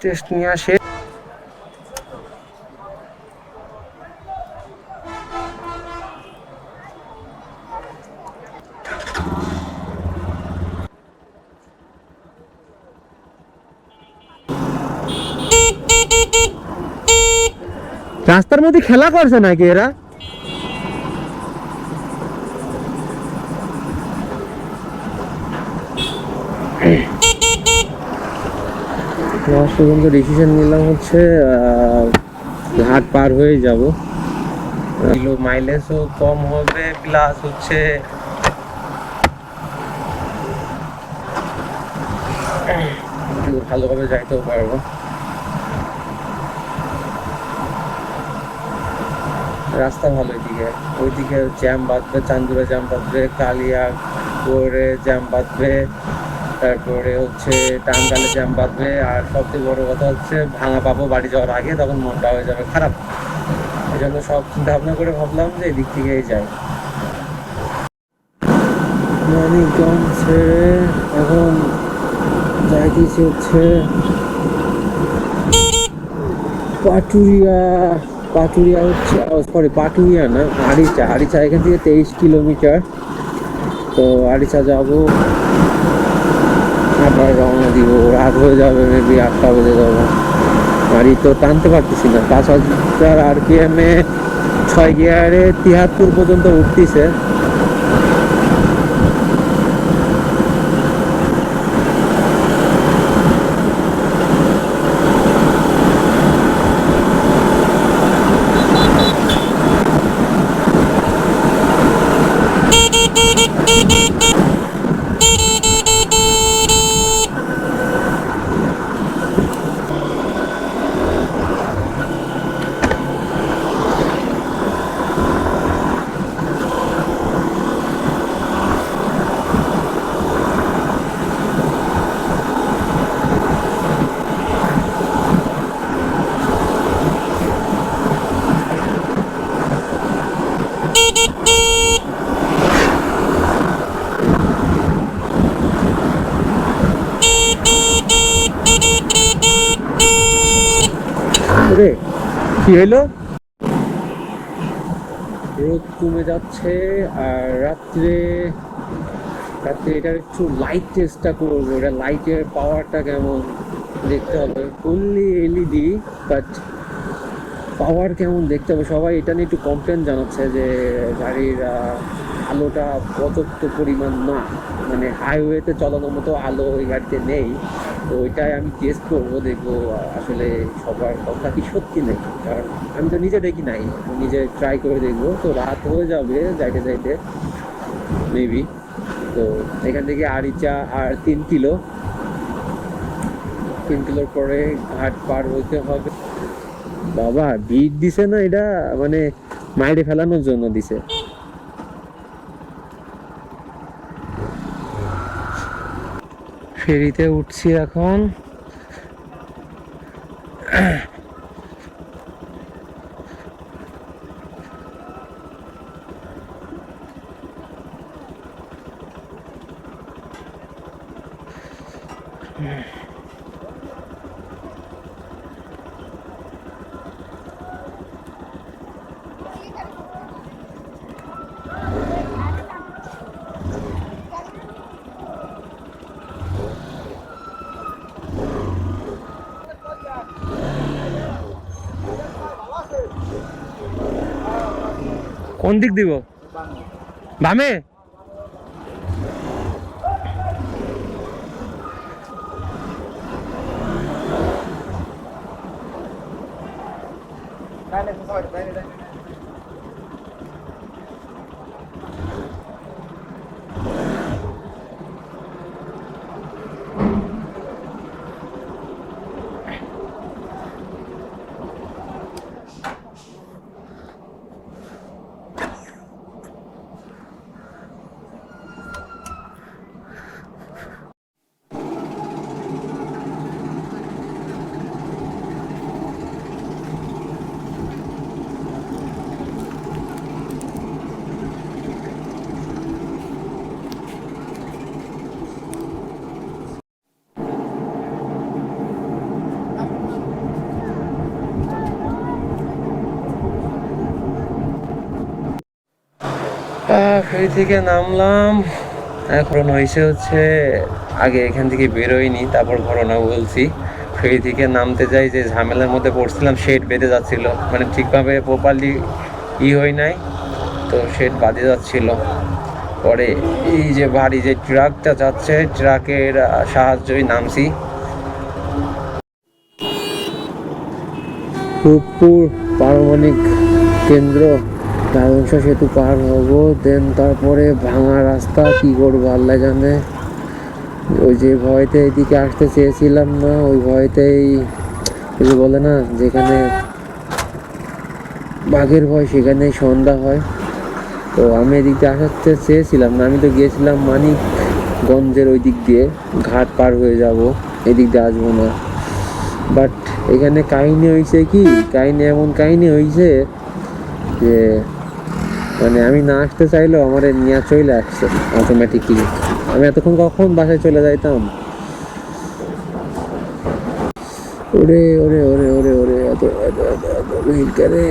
Test নিয়ে আসে। রাস্তার মধ্যে খেলা করছে নাকি এরা? ডিসিশন নিলাম হচ্ছে ঘাট পার হয়ে যাব, মাইলেজও কম হবে, প্লাস হচ্ছে ভালোভাবে যাইতেও পারবো। রাস্তা ভালো, ওইদিকে জ্যাম বাঁধবে, চান্দুরা জ্যাম বাঁধবে, কালিয়াগড়ে জ্যাম বাঁধবে, তারপরে হচ্ছে টাঙ্গালে জ্যাম বাঁধবে, আর সবচেয়ে বড় কথা হচ্ছে ভাঙা পাবো বাড়ি যাওয়ার আগে, তখন মনটা হয়ে যাবে খারাপ। এই জন্য সব চিন্তা ভাবনা করে ভাবলাম যে এদিক থেকেই যাই। মানিকগঞ্জ ছেড়ে এখন যাইতেছি হচ্ছে পাটুরিয়া হচ্ছে, সরি পাটুরিয়া না, আরিচা এখান থেকে 23 কিলোমিটার। তো আরিচা যাবো, আবার রওনা দিব, রাত হয়ে যাবে, মেবি 8টা বেজে যাবে। গাড়ি তো টানতে পারতেছি না, 5000 RPM এ 6 গিয়ারে 73 পর্যন্ত উঠতেছে। কি হইলো? রোদ কমে যাচ্ছে, আর রাত্রে এটার একটু লাইট টেস্টটা করবো, এটা লাইটের পাওয়ারটা কেমন দেখতে হবে। ফুললি LED, বাট পাওয়ার কেমন দেখতে হবে। সবাই এটা নিয়ে একটু কমপ্লেন জানাচ্ছে যে গাড়ির আলোটা পর্যাপ্ত পরিমাণ না, মানে হাইওয়েতে চালানোর মতো আলো ওই গাড়িতে নেই। তো ওইটাই আমি টেস্ট করবো, দেখবো আসলে সবার কথা কি সত্যি নেই, কারণ আমি তো নিজে দেখি নাই, নিজে ট্রাই করে দেখবো। তো রাত হয়ে যাবে যাইতে মেবি। তো এখান থেকে আরিচা আর 3 কিলোর পরে ঘাট পার হইতে হবে। বাবা বিট দিছে না, এটা মানে মাইরে ফেলানোর জন্য দিছে। ফেরিতে উঠছি এখন। কোন দিক দিব? বামে? ফেরি থেকে নামলাম, এখন হচ্ছে আগে এখান থেকে বেরোয়নি, তারপর ঘটনা বলছি। ফেরি থেকে নামতে যাই, যে ঝামেলার মধ্যে পড়ছিলাম, শেড বেঁধে যাচ্ছিল, মানে ঠিকভাবে প্রপারলি হয় নাই, তো শেড বাঁধে যাচ্ছিল। পরে এই যে ভারী যে ট্রাকটা যাচ্ছে, ট্রাকের সাহায্যই নামছি। রূপপুর পারমাণবিক কেন্দ্র, ধ্বংস সেতু পার হব, দেন তারপরে ভাঙা রাস্তা, কি করবো আল্লাহ জানে। ওই যে ভয়তে এদিকে আসতে চেয়েছিলাম না, ওই ভয়তেই বলে না, যেখানে বাঘের ভয় সেখানেই সন্ধ্যা হয়। তো আমি এদিক দিয়ে আসাতে চেয়েছিলাম না, আমি তো গিয়েছিলাম মানিকগঞ্জের ওই দিক দিয়ে, ঘাট পার হয়ে যাব, এদিক দিয়ে আসবো না। বাট এখানে কাহিনী হয়েছে কি, এমন কাহিনী হয়েছে যে মানে আমি না আসতে চাইলেও আমার নিয়ে চলে আসছে অটোমেটিকলি। আমি এতক্ষণ কখন বাসায় চলে যাইতাম। ওরে ওরে ওরে ওরে ওরে, এত এত এত এত ভিড় করে।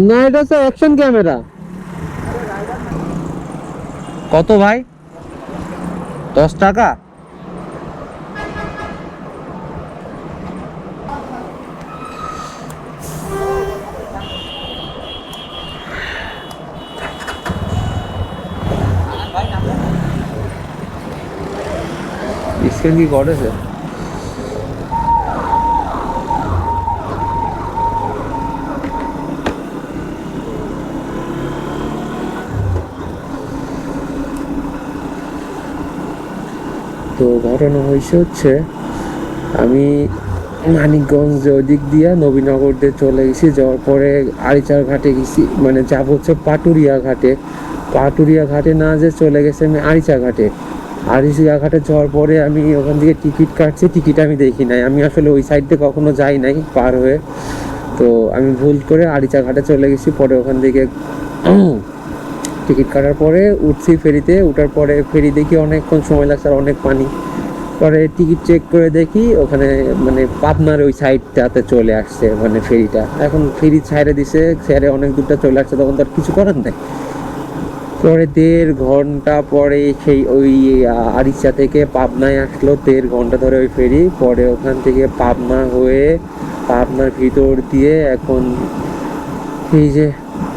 না, এটা হচ্ছে অ্যাকশন ক্যামেরা। কত ভাই? 10 টাকা? স্ক্যান কি করেছে? তো ঘটনা হচ্ছে আমি মানিকগঞ্জ ওদিক দিয়ে নবীনগর দিয়ে চলে গেছি, যাওয়ার পরে আরিচার ঘাটে গেছি, মানে যাব হচ্ছে পাটুরিয়া ঘাটে। পাটুরিয়া ঘাটে না যে চলে গেছে আমি আরিচা ঘাটে। আরিচা ঘাটে যাওয়ার পরে আমি ওখান থেকে টিকিট কাটছি, টিকিট আমি দেখি নাই, আমি আসলে ওই সাইড দিয়ে কখনো যাই নাই পার হয়ে। তো আমি ভুল করে আরিচা ঘাটে চলে গেছি। পরে ওখান থেকে টিকিট কাটার পরে উঠছি ফেরিতে, উঠার পরে ফেরি দেখি অনেকক্ষণ সময় লাগছে আর অনেক পানি। পরে টিকিট চেক করে দেখি ওখানে মানে পাবনার ওই সাইডটাতে চলে আসছে, মানে ফেরিটা এখন ফেরি ছেড়ে দিছে, ছেড়ে অনেক দূরটা চলে আসছে, তখন তো আর কিছু করার নেই। পরে 1.5 ঘন্টা পরে সেই ওই আরিচা থেকে পাবনায় আসলো, 1.5 ঘন্টা ধরে ওই ফেরি। পরে ওখান থেকে পাবনা হয়ে পাবনার ভিতর দিয়ে এখন এই যে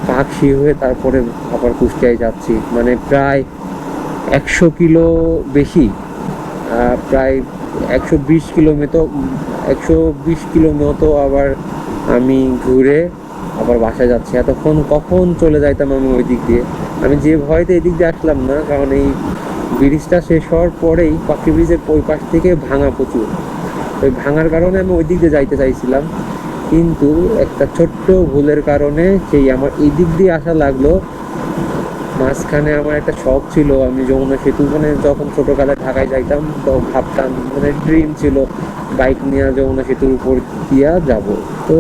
পাকশি হয়ে তারপরে আবার কুষ্টিয়ায় যাচ্ছি, মানে প্রায় 100 কিলো বেশি, প্রায় 120 কিলো মতো আবার আমি ঘুরে আবার বাসায় যাচ্ছি। এতক্ষণ কখন চলে যাইতাম আমি ওই দিক দিয়ে। আমি যে ভয়তে এদিক দিয়ে আসলাম না, কারণ এই ব্রিজটা শেষ হওয়ার পরেই পাখি ব্রিজের ওই পাশ থেকে ভাঙা প্রচুর, ওই ভাঙার কারণে আমি ওই দিক দিয়ে যাইতে চাইছিলাম, কিন্তু একটা ছোট্ট ভুলের কারণে সেই আমার এই দিক দিয়ে আসা লাগলো। মাঝখানে আমার একটা শখ ছিল, আমি যমুনা সেতু, মানে যখন ছোটোবেলায় ঢাকায় যাইতাম তো ভাবতাম, মানে ড্রিম ছিল বাইক নিয়ে যমুনা সেতুর উপর দিয়া যাব। তো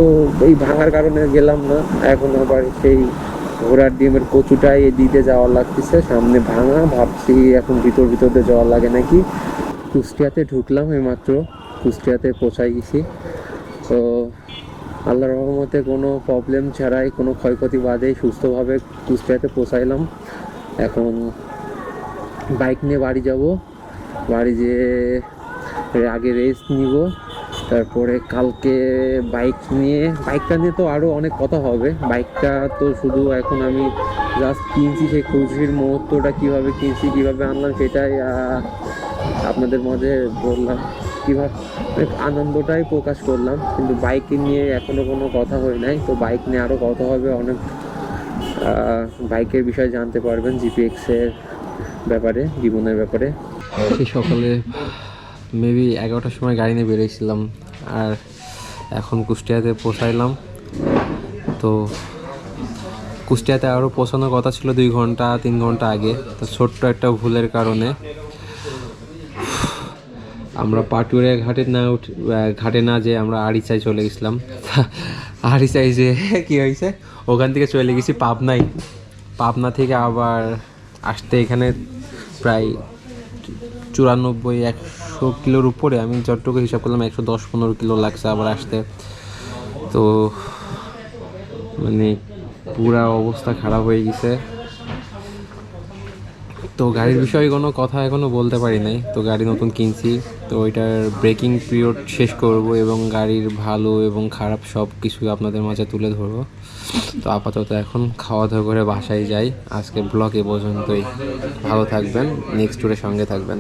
এই ভাঙার কারণে গেলাম না, এখন আবার সেই ঘোড়ার ডিমের কচুটাই এদিকে যাওয়ার লাগতেছে, সামনে ভাঙা, ভাবছি এখন ভিতর দিয়ে যাওয়ার লাগে নাকি। কুষ্টিয়াতে ঢুকলাম এইমাত্র, কুষ্টিয়াতে পৌঁছাই গেছি। তো আল্লাহর রহমতে কোনো প্রবলেম ছাড়াই, কোনো ক্ষয়ক্ষতি বাদেই সুস্থভাবে কুষ্টিয়াতে পৌঁছাইলাম। এখন বাইক নিয়ে বাড়ি যাব, বাড়ি যেয়ে আগে রেস্ট নিব, তারপরে কালকে বাইকটা নিয়ে তো আরও অনেক কথা হবে। বাইকটা তো শুধু এখন আমি জাস্ট কিনছি, সেই খুশির মুহূর্তটা কীভাবে কিনছি, কীভাবে আনলাম, সেটাই আপনাদের মাঝে বললাম, কীভাবে আনন্দটাই প্রকাশ করলাম। কিন্তু বাইক নিয়ে এখনও কোনো কথা হয় নাই, তো বাইক নিয়ে আরও কথা হবে, অনেক বাইকের বিষয়ে জানতে পারবেন, জিপিএক্সের ব্যাপারে, জীবনের ব্যাপারে। সেই সকালে মেবি 11টার সময় গাড়ি নিয়ে বেরিয়েছিলাম, আর এখন কুষ্টিয়াতে পৌঁছাইলাম। তো কুষ্টিয়াতে আরও পৌঁছানোর কথা ছিল 2 ঘন্টা 3 ঘন্টা আগে, তো ছোট্ট একটা ভুলের কারণে আমরা পাটুরিয়া ঘাটে না যে আমরা আড়িচাই চলে গেছিলাম। আড়িচাই যে কি হয়েছে, ওখান থেকে চলে গেছি পাবনায়। পাবনা থেকে আবার আসতে এখানে প্রায় 94-100 কিলোর উপরে, আমি যতটুকু হিসাব করলাম 110-15 কিলো লাগছে আবার আসতে। তো মানে পুরা অবস্থা খারাপ হয়ে গেছে। তো গাড়ির বিষয়ে কোনো কথা এখনও বলতে পারি নাই। তো গাড়ি নতুন কিনছি, তো ওইটার ব্রেকিং পিরিয়ড শেষ করব এবং গাড়ির ভালো এবং খারাপ সব কিছুই আপনাদের মাঝে তুলে ধরবো। তো আপাতত এখন খাওয়া দাওয়া করে বাসায় যাই। আজকের ব্লগ এ পর্যন্তই। ভালো থাকবেন, নেক্সট ট্যুরের সঙ্গে থাকবেন।